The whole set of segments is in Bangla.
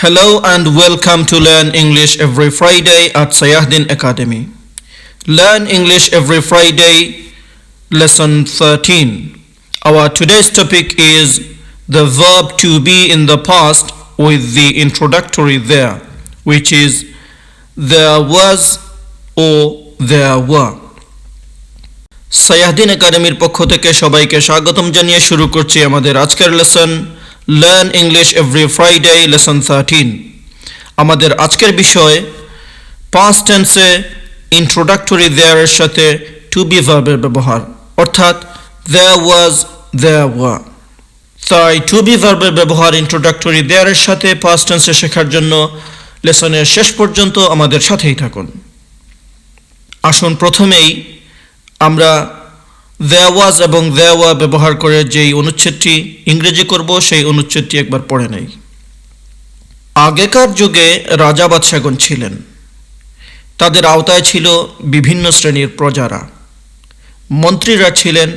Hello and welcome to Learn English every Friday at Sayahdin Academy. Learn English every Friday, lesson 13. Our today's topic is the verb to be in the past with the introductory there, which is there was or there were. সায়াহদিন একাডেমির পক্ষ থেকে সবাইকে স্বাগতম জানিয়ে শুরু করছি আমাদের আজকের lesson learn English every Friday lesson 13। আমাদের আজকের বিষয় পাস্ট টেন্সে ইন্ট্রোডাক্টরি দেয়ারের সাথে টু বি ভার্বের ব্যবহার, অর্থাৎ দেয়ার ওয়াজ দেয়ার ওয়ার। তাই টু বি ভার্বের ব্যবহার ইন্ট্রোডাক্টরি দেয়ারের সাথে পাস্ট টেন্সে শেখার জন্য লেসনের শেষ পর্যন্ত আমাদের সাথেই থাকুন। আসুন প্রথমেই আমরা there was এবং there were ব্যবহার করে যেই অনুচ্ছেদটি ইংরেজি করব সেই অনুচ্ছেদটি একবার পড়ে নেই। আগেকার যুগে রাজা বাদশাগণ ছিলেন, তাদের আওতায় ছিল বিভিন্ন শ্রেণীর প্রজারা। মন্ত্রীরা ছিলেন,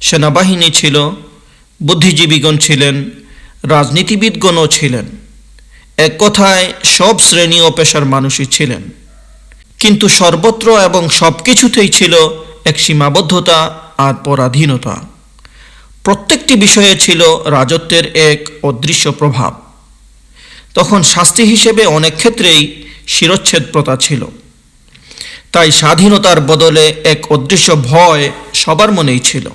সেনাবাহিনী ছিল, বুদ্ধিজীবীগণ ছিলেন, রাজনীতিবিদগণও ছিলেন। এক কথায় সব শ্রেণী ও পেশার মানুষই ছিলেন, কিন্তু সর্বত্র এবং সব কিছুতেই ছিল এক সীমাবদ্ধতা আর পরাধীনতা। প্রত্যেকটি বিষয়ে ছিল রাজত্বের এক অদৃশ্য প্রভাব। তখন শাস্তি হিসেবে অনেক ক্ষেত্রেই শিরচ্ছেদ প্রথা ছিল। তাই স্বাধীনতার বদলে এক অদৃশ্য ভয় সবার মনেই ছিল।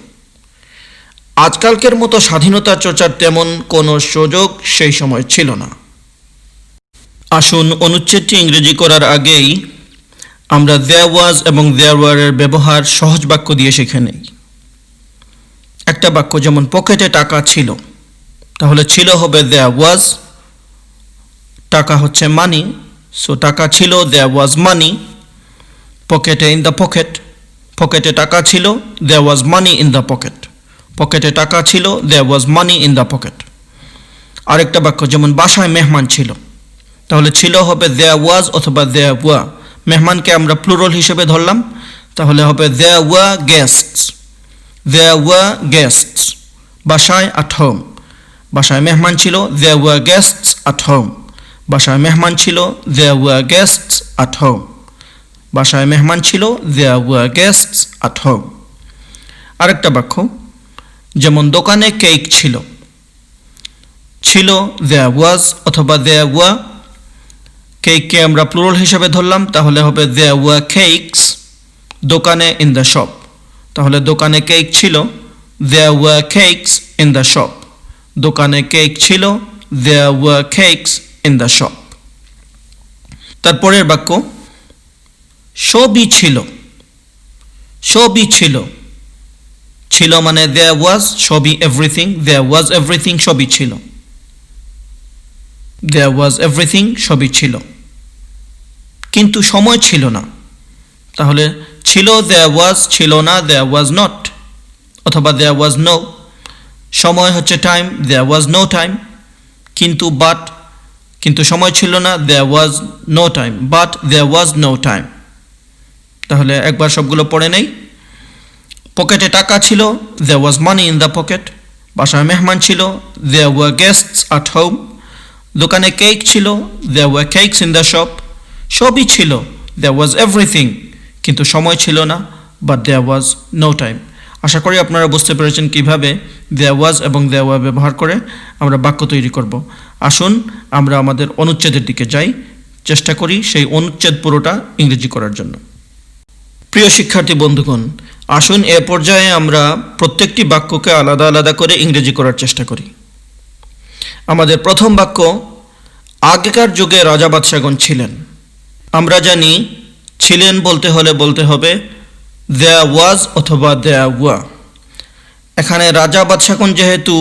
আজকালকের মতো স্বাধীনতা চর্চার তেমন কোনো সুযোগ সেই সময় ছিল না। আসুন অনুচ্ছেদটি ইংরেজি করার আগেই আমরা there was এবং there were এর ব্যবহার সহজ বাক্য দিয়ে শিখে নেই। একটা বাক্য যেমন পকেটে টাকা ছিল, তাহলে ছিল হবে there was, টাকা হচ্ছে মানি, সো টাকা ছিল there was money। পকেটে in the pocket, পকেটে টাকা ছিল there was money in the pocket, পকেটে টাকা ছিল there was money in the pocket। আরেকটা বাক্য যেমন বাসায় মেহমান ছিল, তাহলে ছিল হবে there was অথবা there were। মেহমানকে আমরা প্লুরাল হিসেবে ধরলাম, তাহলে হবে there were guests, there were guests। বাসায় at home, বাসায় মেহমান ছিল there were guests at home, বাসায় মেহমান ছিল there were guests at home, বাসায় মেহমান ছিল there were guests at home। আরেকটা বাক্য যেমন দোকানে কেক ছিল, ছিল there was অথবা there were। কেককে আমরা প্লুরাল হিসেবে ধরলাম, তাহলে হবে there were cakes। দোকানে in the shop, তাহলে দোকানে কেক ছিল there were cakes in the shop, দোকানে কেক ছিল there were cakes in the shop। তারপরের বাক্য সবই ছিল, সবই ছিল, ছিল মানে there was, সবই everything, there was everything, সবই ছিল, there was everything, সবই ছিল, কিন্তু সময় ছিল না। তাহলে ছিল there was, ছিল না there was not, অথবা there was no। সময় হচ্ছে time, there was no time, কিন্তু but, কিন্তু সময় ছিল না there was no time, but there was no time। তাহলে একবার সবগুলো পড়ে নেই। পকেটে টাকা ছিল there was money in the pocket, বাসায় মেহমান ছিল there were guests at home, দোকানে কেক ছিল there were cakes in the shop, সবই ছিল there was everything, কিন্তু সময় ছিল না but there was no time। আশা করি আপনারা বুঝতে পেরেছেন কিভাবে there was এবং there were ব্যবহার করে আমরা বাক্য তৈরি করব। আসুন আমরা আমাদের অনুচ্ছেদের দিকে যাই, চেষ্টা করি সেই অনুচ্ছেদ পুরোটা ইংরেজি করার জন্য। প্রিয় শিক্ষার্থী বন্ধুগণ, আসুন এ পর্যায়ে আমরা প্রত্যেকটি বাক্যকে আলাদা আলাদা করে ইংরেজি করার চেষ্টা করি। আমাদের প্রথম বাক্য আগেকার যুগে রাজা বাদশাগণ ছিলেন। আমরা জানি ছিলেন বলতে হলে বলতে হবে there was অথবা there were। এখানে রাজা বাদশাগণ যেহেতু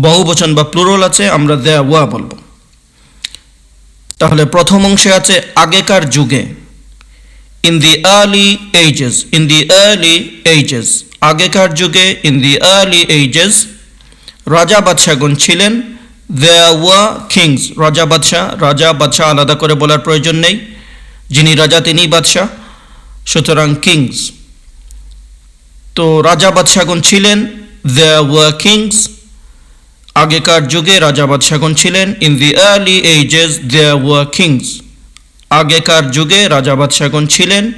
বহুবচন বা প্লুরাল আছে, আমরা there were বলবো। তাহলে প্রথম অংশে আছে আগেকার যুগে, in the early ages, in the early ages, আগেকার যুগে in the early ages রাজা বাদশাগণ ছিলেন there were kings, রাজা বাদশাহ, রাজা বাদশাহ আলাদা করে বলার প্রয়োজন নেই, যিনি রাজা তিনিই বাদশাহ, সুতরাং কিংস। তো রাজা বাদশাগণ ছিলেন there were kings, আগেকার যুগে রাজা বাদশাগণ ছিলেন। In the early ages there were kings. আগেকার যুগে রাজা বাদশাগণ ছিলেন।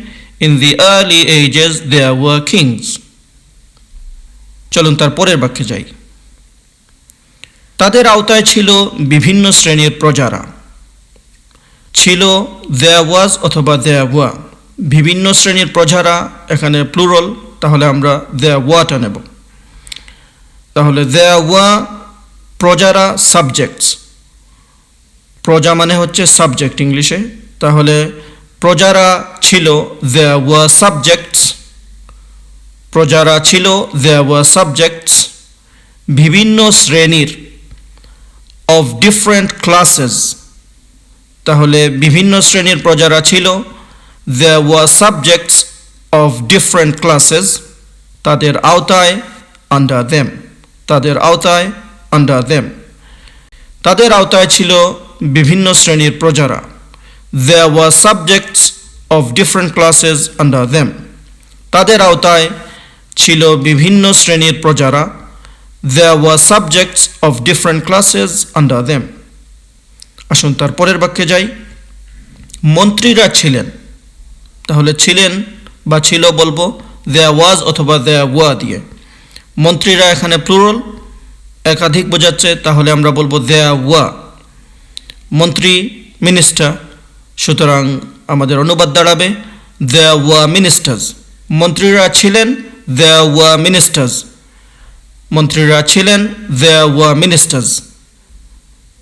In the early ages there were kings. চলুন তার পরের বাক্যে যাই। তাদের আওতায় ছিল বিভিন্ন শ্রেণীর প্রজারা। ছিল দেয়ার ওয়াজ অথবা দেয়ার ওয়া। বিভিন্ন শ্রেণীর প্রজারা এখানে প্লুরাল, তাহলে আমরা দেয়ার ওয়াটা নেব। তাহলে দেয়ার ওয়া প্রজারা সাবজেক্টস। প্রজা মানে হচ্ছে সাবজেক্ট ইংলিশে। তাহলে প্রজারা ছিল দেয়ার ওয়া সাবজেক্টস। প্রজারা ছিল দেয়ার ওয়া সাবজেক্টস। বিভিন্ন শ্রেণীর অফ ডিফারেন্ট ক্লাসেস। তাহলে বিভিন্ন শ্রেণীর প্রজারা ছিল। There were subjects of different classes. তাদের আওতায় আন্ডার দেম। তাদের আওতায় আন্ডার দেম। তাদের আওতায় ছিল বিভিন্ন শ্রেণীর প্রজারা। There were subjects of different classes under them. তাদের আওতায় ছিল বিভিন্ন শ্রেণীর প্রজারা। There were subjects of different classes under them. আসুন তার পরের বাক্যে যাই। মন্ত্রীরা ছিলেন। তাহলে ছিলেন বা ছিল বলবো there was অথবা there were দিয়ে। মন্ত্রীরা এখানে প্লুরাল, একাধিক বোঝাচ্ছে, তাহলে আমরা বলবো there were। মন্ত্রী মিনিস্টার, সুতরাং আমাদের অনুবাদ দাঁড়াবে there were ministers। মন্ত্রীরা ছিলেন, there were ministers। মন্ত্রীরা ছিলেন, there were ministers।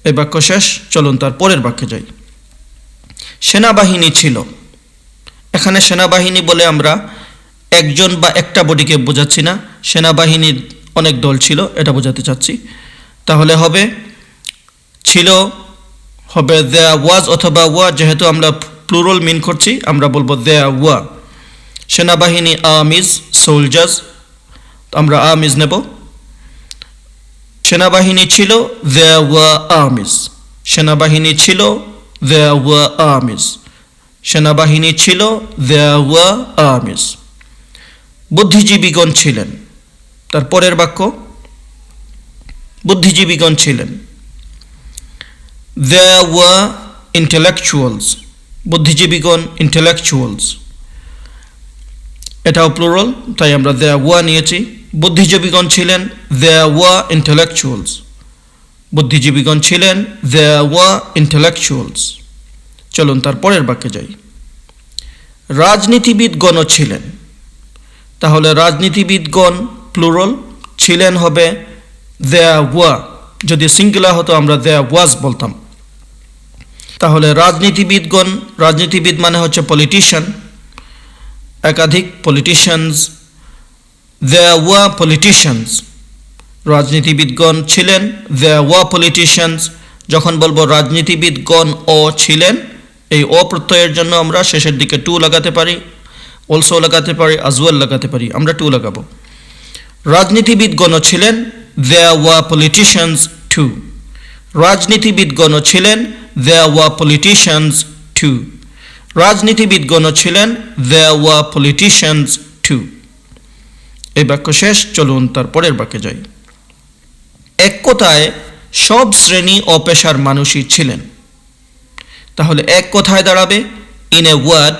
এই বাক্য শেষ। চলুন তার পরের বাক্যে যাই। সেনাবাহিনী ছিল। এখানে সেনাবাহিনী বলে আমরা একজন বা একটা বডিকে বোঝাচ্ছি না, সেনাবাহিনীর অনেক দল ছিল এটা বোঝাতে চাচ্ছি। তাহলে হবে ছিল হবে there was অথবা were। যেহেতু আমরা প্লুরাল মিন করছি আমরা বলবো there were। সেনাবাহিনী আর্মিজ, সোলজার্স, আমরা আর্মিজ নেব। সেনাবাহিনী ছিল, there were armies। সেনাবাহিনী ছিল, there were armies। সেনাবাহিনী ছিল, there were armies। বুদ্ধিজীবীগণ ছিলেন। তার পরের বাক্য বুদ্ধিজীবীগণ ছিলেন। there were intellectuals। বুদ্ধিজীবীগণ intellectuals। এটাও প্লুরাল, তাই আমরা there were নিয়েছি। বুদ্ধিজীবীগণ ছিলেন, there were intellectuals। বুদ্ধিজীবীগণ ছিলেন, there were intellectuals। চলুন তার পরের বাক্যে যাই। রাজনীতিবিদগণও ছিলেন। তাহলে রাজনীতিবিদগণ প্লুরাল, ছিলেন হবে there were। যদি সিঙ্গুলার হতো আমরা there was বলতাম। তাহলে রাজনীতিবিদগণ, রাজনীতিবিদ মানে হচ্ছে পলিটিশিয়ান, একাধিক পলিটিশিয়ানস। there were politicians। রাজনীতিবিদগণ ছিলেন, there were politicians। যখন বলবো রাজনীতিবিদগণ ও ছিলেন, এই ও প্রত্যয়ের জন্য আমরা শেষের দিকে টু লাগাতে পারি, অলসো লাগাতে পারি, as well লাগাতে পারি। আমরা টু লাগাবো। রাজনীতিবিদগণ ছিলেন, there were politicians too। রাজনীতিবিদগণ ছিলেন, there were politicians too। রাজনীতিবিদগণ ছিলেন, there were politicians too। এই বাক্য শেষ। চলুন তার পরের বাক্যে যাই। এক কথায় সব শ্রেণী ও পেশার মানুষই ছিলেন। তাহলে এক কথায় দাঁড়াবে in a word,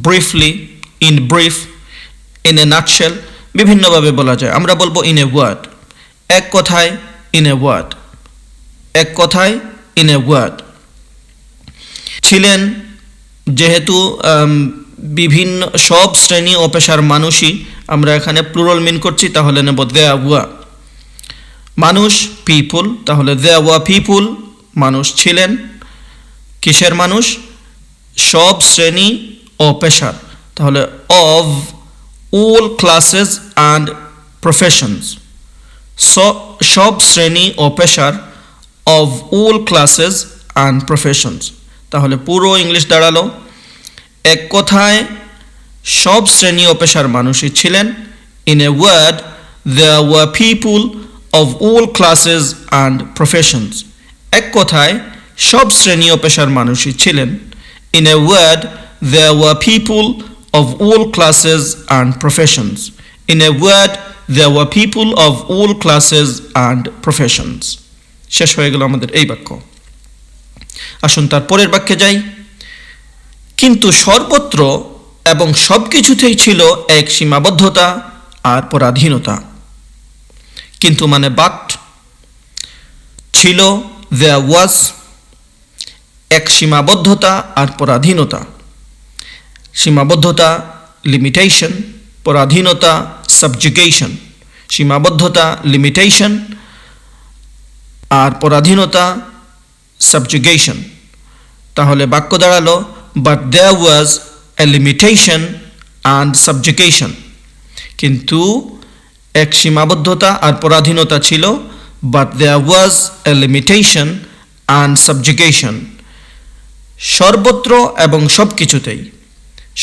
briefly, in brief, in a nutshell। বিভিন্নভাবে বলা যায়, আমরা বলবো in a word। এক কথায়, in a word। এক কথায়, in a word। ছিলেন যেহেতু বিভিন্ন সব শ্রেণী ও পেশার মানুষই, আমরা এখানে প্লুরাল মিন করছি, তাহলে নেব there were। মানুষ পিপুল, তাহলে there were people। মানুষ ছিলেন, কিসের মানুষ? সব শ্রেণী ও পেশার, তাহলে of all classes and professions। সব শ্রেণী ও পেশার, of all classes and professions। তাহলে পুরো ইংলিশ দাঁড়ালো এক কথায় সব শ্রেণী ও পেশার মানুষই ছিলেন। in a word, there were people of all classes and professions। এক কথায় সব শ্রেণী ও পেশার মানুষই ছিলেন। in a word, there were people of all classes and professions। in a word, there were people of all classes and professions. শেষ হয়ে গেল আমাদের এই বাক্য। আসুন তার পরের বাক্যে যাই। কিন্তু সর্বত্র এবং সব কিছুতেই ছিল এক সীমাবদ্ধতা আর পরাধীনতা। কিন্তু মানে বাট, ছিল there was, এক সীমাবদ্ধতা আর পরাধীনতা। সীমাবদ্ধতা লিমিটেশন, পরাধীনতা সাবজুগেশন। সীমাবদ্ধতা লিমিটেশন আর পরাধীনতা সাবজুগেশন। তাহলে বাক্য দাঁড়ালো but there was a limitation and subjugation. কিন্তু এক সীমাবদ্ধতা আর পরাধীনতা ছিল, but there was a limitation and subjugation. সর্বত্র এবং সব কিছুতেই।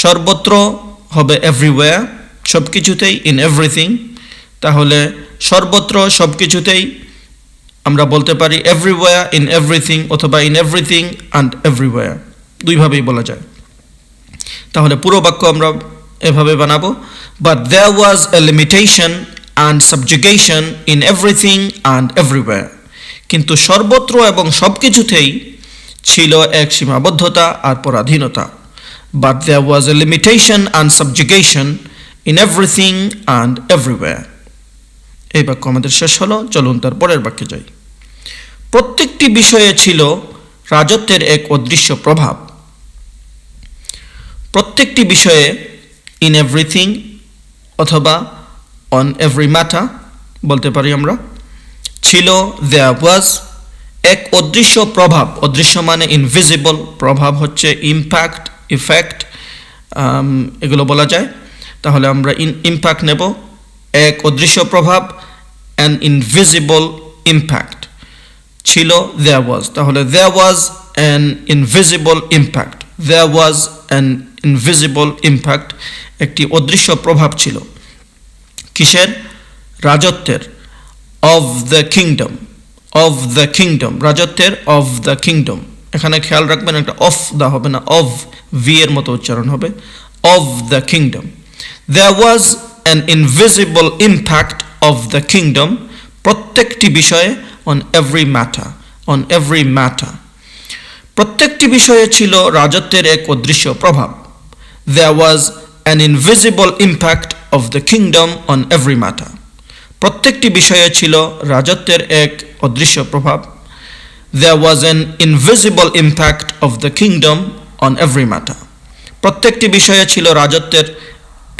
সর্বত্র হবে এভরিওয়্যার, সব কিছুতেই ইন এভরিথিং। তাহলে সর্বত্র সব কিছুতেই আমরা বলতে পারি এভরিওয়্যার ইন এভরিথিং অথবা ইন এভরিথিং অ্যান্ড এভরিওয়্যার, দুইভাবেই বলা যায়। তাহলে পুরো বাক্য আমরা এভাবে বানাবো, but there was a limitation and subjugation in everything and everywhere. কিন্তু সর্বত্র এবং সব কিছুতেই ছিল এক সীমাবদ্ধতা আর পরাধীনতা। But there was a limitation and subjugation in everything and everywhere. এই বাক্য আমাদের শেষ হলো। চলুন তার পরের বাক্যে যাই। প্রত্যেকটি বিষয়ে ছিল রাজত্বের এক অদৃশ্য প্রভাব। প্রত্যেকটি বিষয়ে ইন এভরিথিং অথবা অন এভরি ম্যাটার বলতে পারি আমরা। ছিল দেয়ার ওয়াজ, এক অদৃশ্য প্রভাব। অদৃশ্য মানে ইনভিজিবল, প্রভাব হচ্ছে ইম্প্যাক্ট, ইফেক্ট, এগুলো বলা যায়। তাহলে আমরা ইম্প্যাক্ট নেব, এক অদৃশ্য প্রভাব, অ্যান ইনভিজিবল ইম্প্যাক্ট। ছিল দেয়ার ওয়াজ, তাহলে there was an invisible impact. There was an invisible impact, একটি অদৃশ্য প্রভাব ছিল। কিসের? রাজত্বের। Of the kingdom, of the kingdom, রাজত্বের অফ দ্য কিংডম। এখানে খেয়াল রাখবেন একটা অফ দা হবে না, অফ, ভি এর মতো উচ্চারণ হবে, of the kingdom. There was an invisible impact of the kingdom, প্রত্যেকটি বিষয়ে, on every matter, on every matter. প্রত্যেকটি বিষয়ে ছিল রাজত্বের এক অদৃশ্য প্রভাব। There was an invisible impact of the kingdom on every matter. প্রত্যেকটি বিষয়ে ছিল রাজত্বের এক অদৃশ্য প্রভাব। There was an invisible impact of the kingdom on every matter. প্রত্যেকটি বিষয়ে ছিল রাজত্বের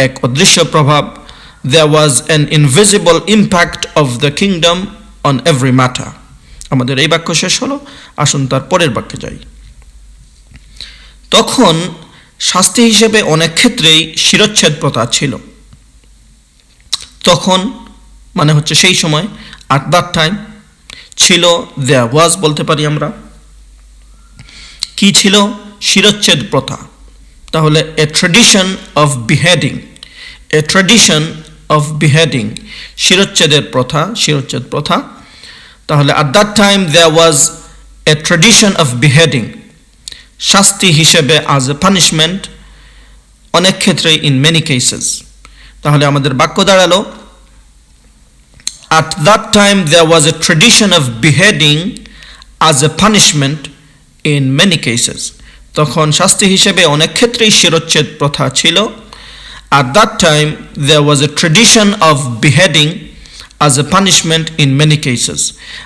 এক অদৃশ্য প্রভাব। There was an invisible impact of the kingdom on every matter. আমাদের এই বাক্য শেষ হলো। আসুন তার পরের বাক্যে যাই। তখন শাস্তি হিসেবে অনেক ক্ষেত্রেই শিরচ্ছেদ প্রথা ছিল। তখন মানে হচ্ছে সেই সময়, at that time। ছিল there was বলতে পারি আমরা। কি ছিল? শিরচ্ছেদ প্রথা। তাহলে a tradition of beheading, a tradition of beheading, শিরচ্ছেদের প্রথা, শিরচ্ছেদ প্রথা। তাহলে at that time there was a tradition of beheading, শাস্তি হিসেবে as a punishment, অনেক ক্ষেত্রে in many cases। তাহলে আমাদের বাক্য দাঁড়ালো at that time there was a tradition of beheading as a punishment in many cases. তখন শাস্তি হিসেবে অনেক ক্ষেত্রেই শিরচ্ছেদ প্রথা ছিল। At that time there was a tradition of beheading as a punishment in many cases.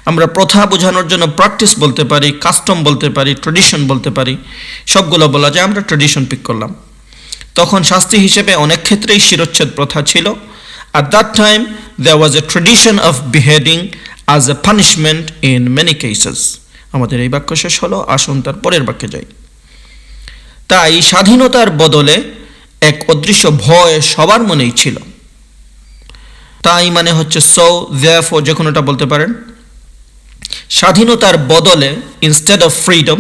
আমরা প্রথা বোঝানোর জন্য প্র্যাকটিস বলতে পারি, কাস্টম বলতে পারি, ট্রেডিশন বলতে পারি, সবগুলো বলা যায়। আমরা ট্রেডিশন পিক করলাম। তখন শাস্তি হিসেবে অনেক ক্ষেত্রেই শিরচ্ছেদ প্রথা ছিল। At that time there was a tradition of beheading as a punishment in many cases. আমাদের এই বাক্য শেষ হলো। আসুন তার পরের বাক্যে যাই। তাই স্বাধীনতার বদলে এক অদৃশ্য ভয় সবার মনেই ছিল। তাই মানে হচ্ছে সো, therefore, যে কোনোটা বলতে পারেন। স্বাধীনতার বদলে, instead of freedom,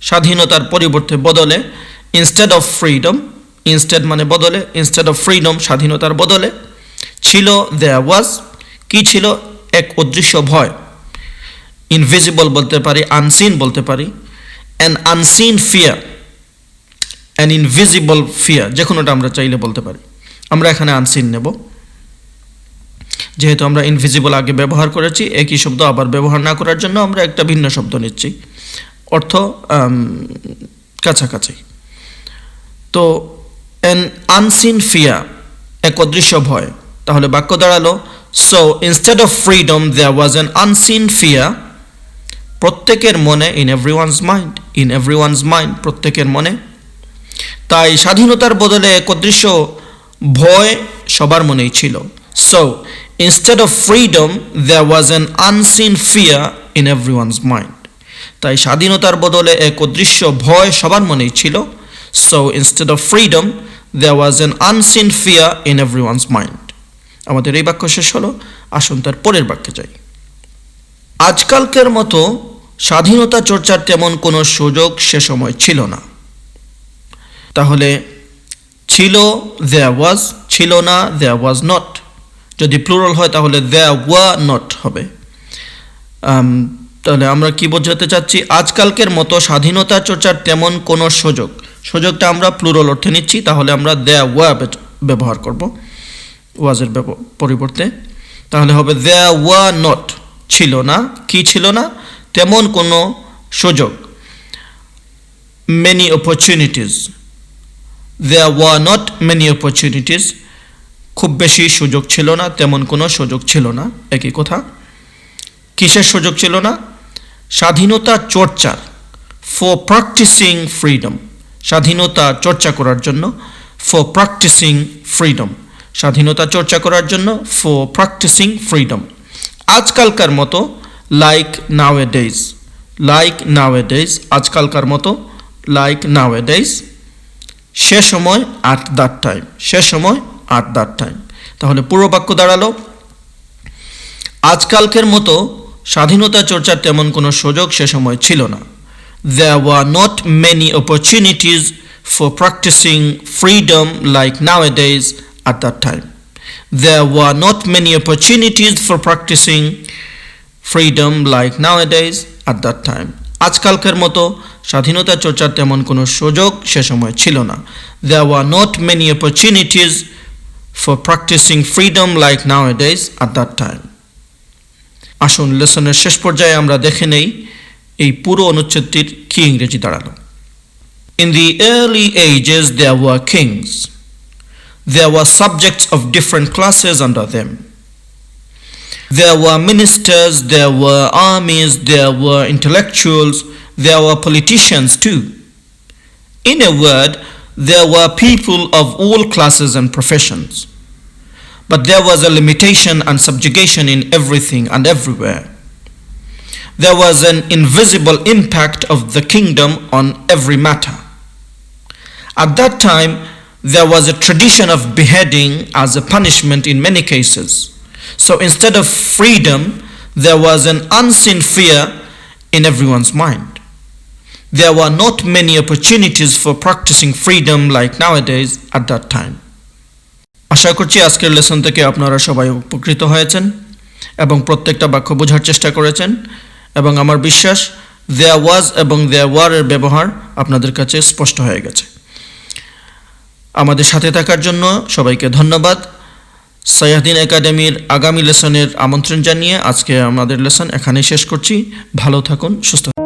স্বাধীনতার পরিবর্তে বদলে, instead of freedom, instead মানে বদলে, instead of freedom, স্বাধীনতার বদলে ছিল there was, কি ছিল? এক অদৃশ্য ভয়। ইনভিজিবল বলতে পারি, আনসিন বলতে পারি, an unseen fear, an invisible fear, যে কোনোটা আমরা চাইলে বলতে পারি। আমরা এখানে আনসিন নেব। যেহেতু আমরা ইনভিজিবল আগে ব্যবহার করেছি, একই শব্দ আবার ব্যবহার না করার জন্য আমরা একটা ভিন্ন শব্দ নিচ্ছি, অর্থ কাছাকাছি। তো অ্যান আনসিন ফিয়ার, এক অদৃশ্য ভয়। তাহলে বাক্য দাঁড়ালো, so instead of freedom there was an unseen fear. প্রত্যেকের মনে, in everyone's mind, in everyone's mind, প্রত্যেকের মনে। তাই স্বাধীনতার বদলে এক অদৃশ্য ভয় সবার মনেই ছিল। So instead of freedom there was an unseen fear in everyone's mind. তাই স্বাধীনতার বদলে এক অদৃশ্য ভয় সবার মনেই ছিল। So instead of freedom there was an unseen fear in everyone's mind. আমাদের এই বাক্য শেষ হলো। আসুন তার পরের বাক্যে যাই। আজকালকের মতো স্বাধীনতা চর্চার তেমন কোনো সুযোগ সে সময় ছিল না। তাহলে ছিল দেয়ার ওয়াজ, ছিল না দেয়ার ওয়াজ নট। যদি প্লুরাল হয় তাহলে দেয়ার ওয়ার নট হবে। তাহলে আমরা কি বোঝাতে চাচ্ছি? আজকালকের মতো স্বাধীনতা চর্চার তেমন কোনো সুযোগ, সুযোগটা আমরা প্লুরাল অর্থে নিচ্ছি, তাহলে আমরা দেয়ার ওয়ার ব্যবহার করব ওয়াজের পরিবর্তে। তাহলে হবে দেয়ার ওয়ার নট, ছিল না, কি ছিল না? তেমন কোনো সুযোগ, many opportunities. There were not many opportunities, খুব বেশি সুযোগ ছিল না, তেমন কোনো সুযোগ ছিল না, একই কথা। কিসের সুযোগ ছিল না? স্বাধীনতা চর্চার, ফর প্র্যাকটিসিং ফ্রিডম, স্বাধীনতা চর্চা করার জন্য, ফর প্র্যাকটিসিং ফ্রিডম, স্বাধীনতা চর্চা করার জন্য, ফর প্র্যাকটিসিং ফ্রিডম। আজকালকার মতো, like nowadays, like nowadays, আজকালকার মতো, লাইক নাও এ ডেজ। সে সময় অ্যাট দ্যাট টাইম, সে সময় অ্যাট দ্যাট টাইম। তাহলে পুরো বাক্য দাঁড়ালো, আজকালকের মতো স্বাধীনতা চর্চার তেমন কোনো সুযোগ সে সময় ছিল না। There were not many opportunities for practicing freedom like nowadays at that time. There were not many opportunities for practicing freedom like nowadays at that time. আজকালকের মতো স্বাধীনতা চর্চার তেমন কোনো সুযোগ সে সময় ছিল না। There were not many opportunities for practicing freedom like nowadays at that time. আসুন লেসনের শেষ পর্যায়ে আমরা দেখে নেই এই পুরো অনুচ্ছেদটির কি ইংরেজি দাঁড়ালো। In the early ages there were kings. There were subjects of different classes under them. There were ministers, there were armies, there were intellectuals, there were politicians too. In a word, there were people of all classes and professions. But there was a limitation and subjugation in everything and everywhere. There was an invisible impact of the kingdom on every matter. At that time, there was a tradition of beheading as a punishment in many cases. So instead of freedom, there was an unseen fear in everyone's mind. There were not many opportunities for practicing freedom like nowadays at that time. আশা করছি আজকের লেসন থেকে আপনারা সবাই উপকৃত হয়েছেন এবং প্রত্যেকটা বাক্য বোঝার চেষ্টা করেছেন, এবং আমার বিশ্বাস দেয়ার ওয়াজ এবং দেয়ার ওয়ার এর ব্যবহার আপনাদের কাছে স্পষ্ট হয়ে গেছে। আমাদের সাথে থাকার জন্য সবাইকে ধন্যবাদ। সাইয়াহদ্দিন একাডেমির আগামী লেসনের আমন্ত্রণ জানিয়ে আজকে আমাদের লেসন এখানেই শেষ করছি। ভালো থাকুন, সুস্থ থাকুন।